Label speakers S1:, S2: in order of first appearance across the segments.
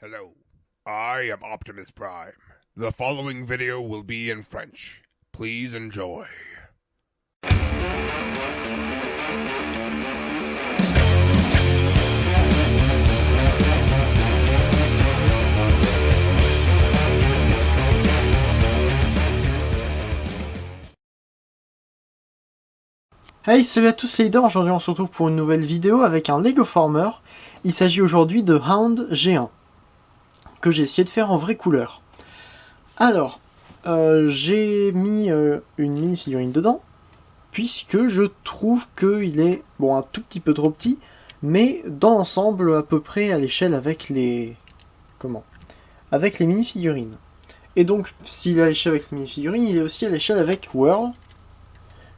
S1: Hello, I am Optimus Prime. The following video will be in French. Please enjoy.
S2: Hey, salut à tous, c'est Leader. Aujourd'hui on se retrouve pour une nouvelle vidéo avec un Lego Former. Il s'agit aujourd'hui de Hound G1 que j'ai essayé de faire en vraie couleur. Alors, j'ai mis une mini-figurine dedans puisque je trouve qu'il est bon un tout petit peu trop petit, mais dans l'ensemble à peu près à l'échelle avec les avec les mini-figurines. Et donc, s'il est à l'échelle avec les mini-figurines, il est aussi à l'échelle avec World,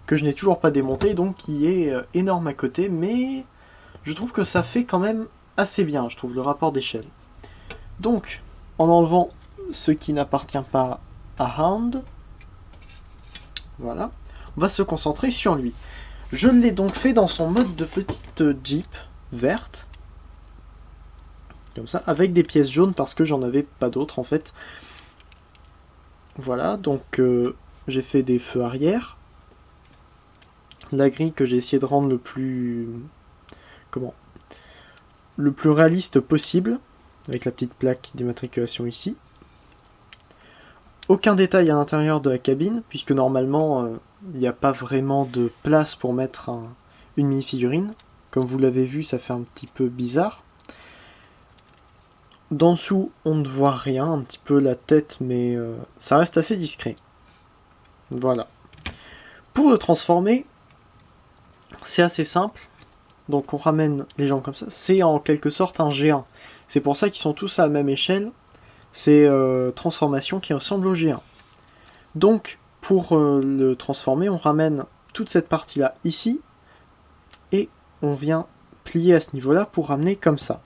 S2: que je n'ai toujours pas démonté, donc qui est énorme à côté, mais je trouve que ça fait quand même assez bien, je trouve, le rapport d'échelle. Donc, en enlevant ce qui n'appartient pas à Hound, voilà, on va se concentrer sur lui. Je l'ai donc fait dans son mode de petite Jeep verte, comme ça, avec des pièces jaunes parce que j'en avais pas d'autres en fait. Voilà, donc j'ai fait des feux arrière. La grille que j'ai essayé de rendre le plus réaliste possible, avec la petite plaque d'immatriculation ici. Aucun détail à l'intérieur de la cabine, puisque normalement il n'y a pas vraiment de place pour mettre une mini-figurine. Comme vous l'avez vu, ça fait un petit peu bizarre. D'en dessous, on ne voit rien, un petit peu la tête, mais ça reste assez discret. Voilà. Pour le transformer, c'est assez simple. Donc on ramène les jambes comme ça. C'est en quelque sorte un G1. C'est pour ça qu'ils sont tous à la même échelle. C'est transformation qui ressemble au G1. Donc pour le transformer, on ramène toute cette partie-là ici. Et on vient plier à ce niveau-là pour ramener comme ça.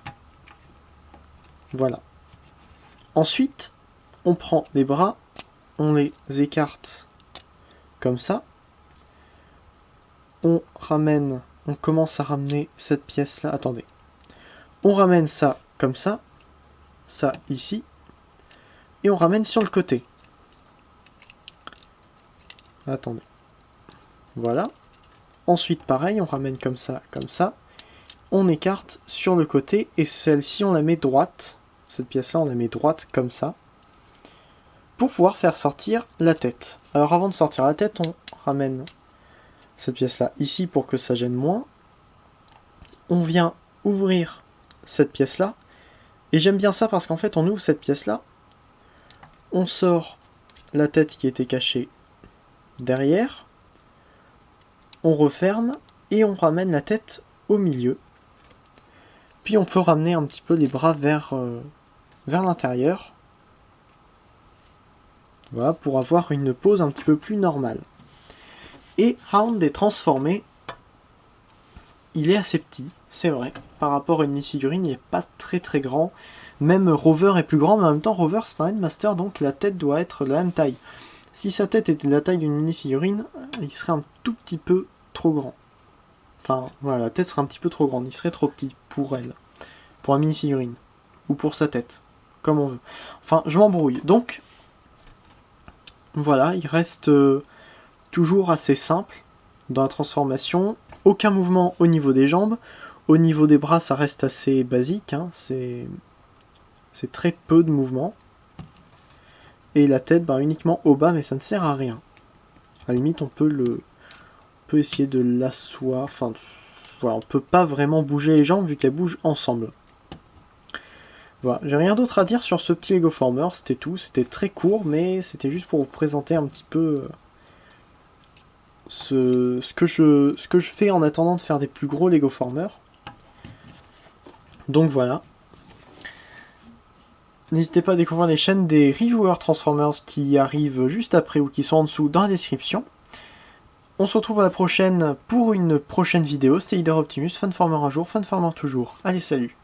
S2: Voilà. Ensuite, on prend les bras, on les écarte comme ça. On commence à ramener cette pièce-là. Attendez. On ramène ça comme ça. Ça ici. Et on ramène sur le côté. Attendez. Voilà. Ensuite, pareil, on ramène comme ça, comme ça. On écarte sur le côté. Et celle-ci, on la met droite. Cette pièce-là, on la met droite comme ça. Pour pouvoir faire sortir la tête. Alors avant de sortir la tête, on ramène cette pièce-là ici pour que ça gêne moins. On vient ouvrir cette pièce-là. Et j'aime bien ça parce qu'en fait, on ouvre cette pièce-là. On sort la tête qui était cachée derrière. On referme et on ramène la tête au milieu. Puis on peut ramener un petit peu les bras vers l'intérieur. Voilà, pour avoir une pose un petit peu plus normale. Et Hound est transformé. Il est assez petit, c'est vrai. Par rapport à une mini-figurine, il n'est pas très très grand. Même Rover est plus grand, mais en même temps, Rover c'est un Headmaster, donc la tête doit être de la même taille. Si sa tête était de la taille d'une mini-figurine, il serait un tout petit peu trop grand. Enfin, voilà, la tête serait un petit peu trop grande, il serait trop petit pour elle. Pour la mini-figurine. Ou pour sa tête. Comme on veut. Enfin, je m'embrouille. Donc, voilà, il reste toujours assez simple dans la transformation. Aucun mouvement au niveau des jambes. Au niveau des bras, ça reste assez basique. Hein. C'est très peu de mouvement. Et la tête, bah, uniquement au bas, mais ça ne sert à rien. À la limite, on peut essayer de l'asseoir. Enfin, voilà, on peut pas vraiment bouger les jambes vu qu'elles bougent ensemble. Voilà, j'ai rien d'autre à dire sur ce petit Lego Former, c'était tout. C'était très court, mais c'était juste pour vous présenter un petit peu ce que je fais en attendant de faire des plus gros Lego Former. Donc voilà. N'hésitez pas à découvrir les chaînes des reviewers Transformers qui arrivent juste après ou qui sont en dessous dans la description. On se retrouve à la prochaine pour une prochaine vidéo. C'était Leader Optimus, Fanformer un jour, Fanformer toujours. Allez, salut!